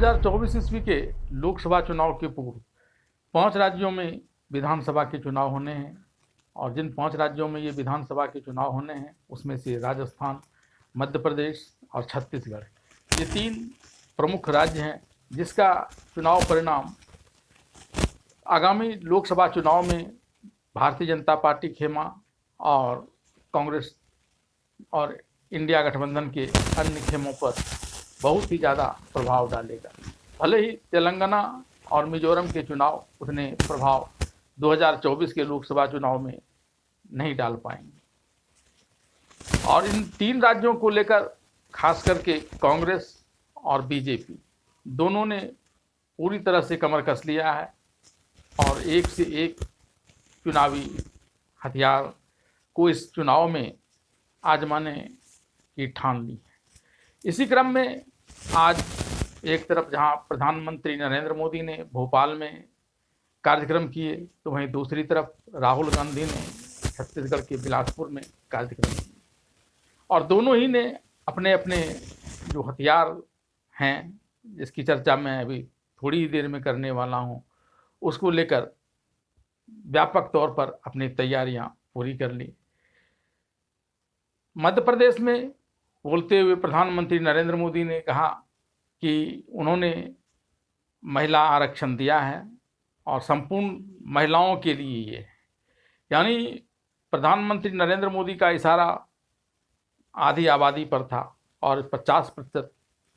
2024 ईस्वी के लोकसभा चुनाव के पूर्व 5 राज्यों में विधानसभा के चुनाव होने हैं और जिन 5 राज्यों में ये विधानसभा के चुनाव होने हैं उसमें से राजस्थान, मध्य प्रदेश और छत्तीसगढ़, ये 3 प्रमुख राज्य हैं जिसका चुनाव परिणाम आगामी लोकसभा चुनाव में भारतीय जनता पार्टी खेमा और कांग्रेस और इंडिया गठबंधन के अन्य खेमों पर बहुत ही ज़्यादा प्रभाव डालेगा। भले ही तेलंगाना और मिजोरम के चुनाव उतने प्रभाव 2024 के लोकसभा चुनाव में नहीं डाल पाएंगे। और इन 3 राज्यों को लेकर खास करके कांग्रेस और बीजेपी दोनों ने पूरी तरह से कमर कस लिया है और एक से एक चुनावी हथियार को इस चुनाव में आजमाने की ठान ली है। इसी क्रम में आज एक तरफ जहां प्रधानमंत्री नरेंद्र मोदी ने भोपाल में कार्यक्रम किए तो वहीं दूसरी तरफ राहुल गांधी ने छत्तीसगढ़ के बिलासपुर में कार्यक्रम किए और दोनों ही ने अपने अपने जो हथियार हैं जिसकी चर्चा मैं अभी थोड़ी ही देर में करने वाला हूं उसको लेकर व्यापक तौर पर अपनी तैयारियां पूरी कर ली। मध्य प्रदेश में बोलते हुए प्रधानमंत्री नरेंद्र मोदी ने कहा कि उन्होंने महिला आरक्षण दिया है और संपूर्ण महिलाओं के लिए ये है, यानी प्रधानमंत्री नरेंद्र मोदी का इशारा आधी आबादी पर था और 50%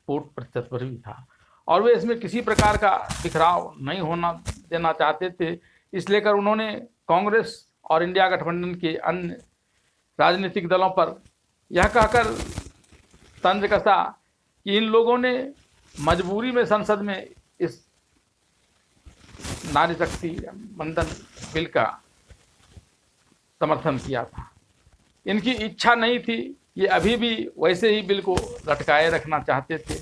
वोट प्रतिशत पर भी था और वे इसमें किसी प्रकार का बिखराव नहीं होना देना चाहते थे। इसलिए कर उन्होंने कांग्रेस और इंडिया गठबंधन के अन्य राजनीतिक दलों पर यह कहकर तंज कसा कि इन लोगों ने मजबूरी में संसद में इस नारी शक्ति बंधन बिल का समर्थन किया था। इनकी इच्छा नहीं थी, ये अभी भी वैसे ही बिल को लटकाए रखना चाहते थे।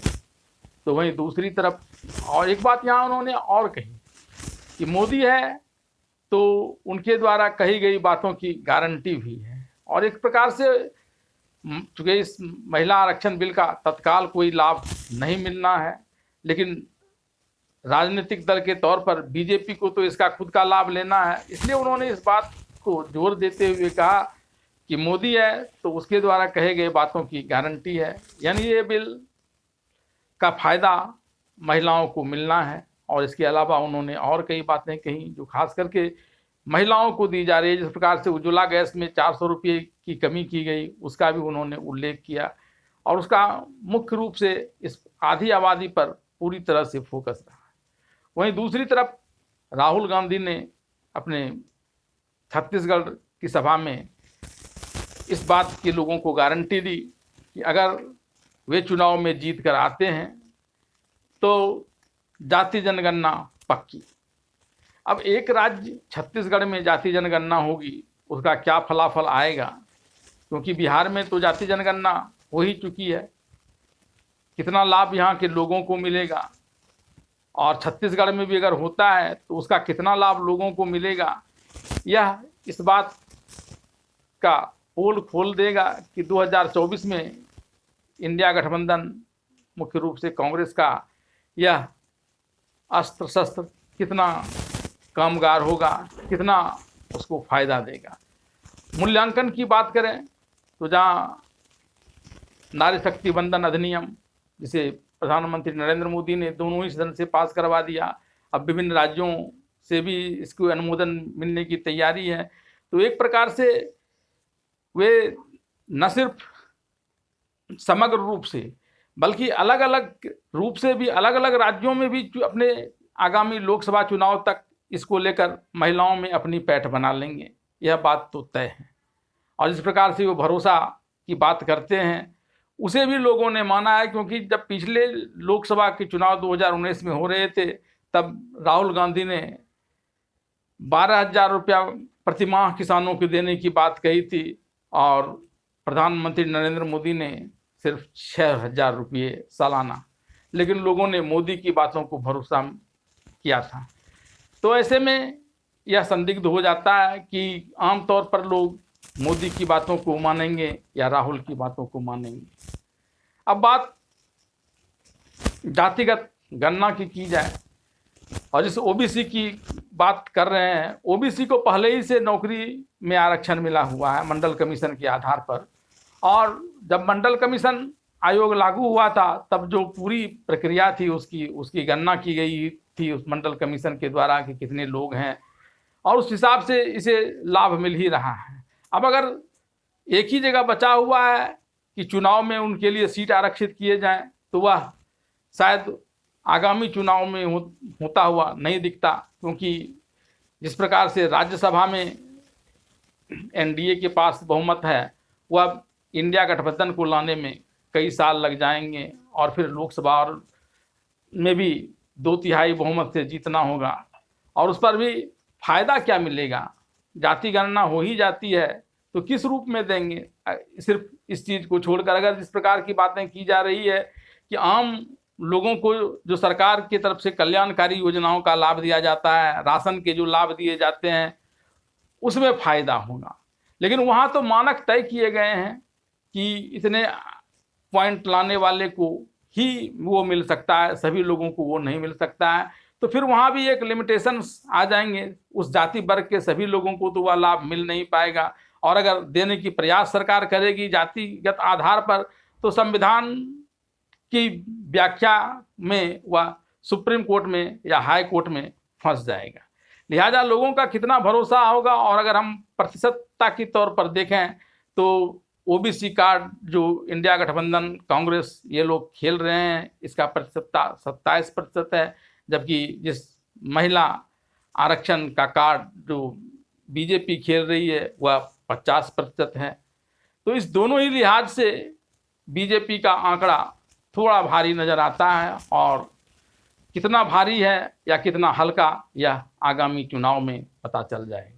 तो वहीं दूसरी तरफ और एक बात यहाँ उन्होंने और कही कि मोदी है तो उनके द्वारा कही गई बातों की गारंटी भी है और एक प्रकार से चूँकि इस महिला आरक्षण बिल का तत्काल कोई लाभ नहीं मिलना है, लेकिन राजनीतिक दल के तौर पर बीजेपी को तो इसका खुद का लाभ लेना है। इसलिए उन्होंने इस बात को जोर देते हुए कहा कि मोदी है तो उसके द्वारा कहे गए बातों की गारंटी है, यानी ये बिल का फ़ायदा महिलाओं को मिलना है। और इसके अलावा उन्होंने और कई बातें कही जो खास करके महिलाओं को दी जा रही है। जिस प्रकार से उज्ज्वला गैस में 400 रुपये की कमी की गई उसका भी उन्होंने उल्लेख किया और उसका मुख्य रूप से इस आधी आबादी पर पूरी तरह से फोकस रहा। वहीं दूसरी तरफ राहुल गांधी ने अपने छत्तीसगढ़ की सभा में इस बात के लोगों को गारंटी दी कि अगर वे चुनाव में जीत कर आते हैं तो जाति जनगणना पक्की। अब एक राज्य छत्तीसगढ़ में जाति जनगणना होगी उसका क्या फलाफल आएगा, क्योंकि बिहार में तो जाति जनगणना हो ही चुकी है, कितना लाभ यहाँ के लोगों को मिलेगा और छत्तीसगढ़ में भी अगर होता है तो उसका कितना लाभ लोगों को मिलेगा, यह इस बात का पोल खोल देगा कि 2024 में इंडिया गठबंधन मुख्य रूप से कांग्रेस का यह अस्त्र शस्त्र कितना कामगार होगा, कितना उसको फायदा देगा। मूल्यांकन की बात करें तो जहाँ नारी शक्ति बंधन अधिनियम जिसे प्रधानमंत्री नरेंद्र मोदी ने दोनों ही सदन से पास करवा दिया, अब विभिन्न राज्यों से भी इसको अनुमोदन मिलने की तैयारी है। तो एक प्रकार से वे न सिर्फ समग्र रूप से बल्कि अलग अलग रूप से भी अलग अलग राज्यों में भी अपने आगामी लोकसभा चुनाव तक इसको लेकर महिलाओं में अपनी पैठ बना लेंगे, यह बात तो तय है। और इस प्रकार से वो भरोसा की बात करते हैं उसे भी लोगों ने माना है, क्योंकि जब पिछले लोकसभा के चुनाव 2019 में हो रहे थे तब राहुल गांधी ने 12,000 रुपया प्रतिमाह किसानों को देने की बात कही थी और प्रधानमंत्री नरेंद्र मोदी ने सिर्फ 6,000 रुपये सालाना, लेकिन लोगों ने मोदी की बातों को भरोसा किया था। तो ऐसे में यह संदिग्ध हो जाता है कि आमतौर पर लोग मोदी की बातों को मानेंगे या राहुल की बातों को मानेंगे। अब बात जातिगत गणना की जाए, और जिस ओबीसी की बात कर रहे हैं, ओबीसी को पहले ही से नौकरी में आरक्षण मिला हुआ है मंडल कमीशन के आधार पर। और जब मंडल कमीशन आयोग लागू हुआ था तब जो पूरी प्रक्रिया थी उसकी गणना की गई थी उस मंडल कमीशन के द्वारा कि कितने लोग हैं, और उस हिसाब से इसे लाभ मिल ही रहा है। अब अगर एक ही जगह बचा हुआ है कि चुनाव में उनके लिए सीट आरक्षित किए जाएं, तो वह शायद आगामी चुनाव में होता हुआ नहीं दिखता, क्योंकि जिस प्रकार से राज्यसभा में एनडीए के पास बहुमत है, वह इंडिया गठबंधन को लाने में कई साल लग जाएंगे, और फिर लोकसभा में भी 2/3 बहुमत से जीतना होगा, और उस पर भी फायदा क्या मिलेगा? जाति गणना हो ही जाती है तो किस रूप में देंगे? सिर्फ इस चीज़ को छोड़कर अगर जिस प्रकार की बातें की जा रही है कि आम लोगों को जो सरकार की तरफ से कल्याणकारी योजनाओं का लाभ दिया जाता है, राशन के जो लाभ दिए जाते हैं, उसमें फायदा होगा, लेकिन वहाँ तो मानक तय किए गए हैं कि इतने पॉइंट लाने वाले को ही वो मिल सकता है, सभी लोगों को वो नहीं मिल सकता है। तो फिर वहाँ भी एक लिमिटेशंस आ जाएंगे, उस जाति वर्ग के सभी लोगों को तो वह लाभ मिल नहीं पाएगा। और अगर देने की प्रयास सरकार करेगी जातिगत आधार पर, तो संविधान की व्याख्या में वह सुप्रीम कोर्ट में या हाई कोर्ट में फंस जाएगा। लिहाजा लोगों का कितना भरोसा होगा, और अगर हम प्रतिशतता के तौर पर देखें तो ओबीसी कार्ड जो इंडिया गठबंधन, कांग्रेस, ये लोग खेल रहे हैं, इसका प्रतिशतता 27% है, जबकि जिस महिला आरक्षण का कार्ड जो बीजेपी खेल रही है वह 50% है। तो इस दोनों ही लिहाज से बीजेपी का आंकड़ा थोड़ा भारी नज़र आता है, और कितना भारी है या कितना हल्का, यह आगामी चुनाव में पता चल जाएगा।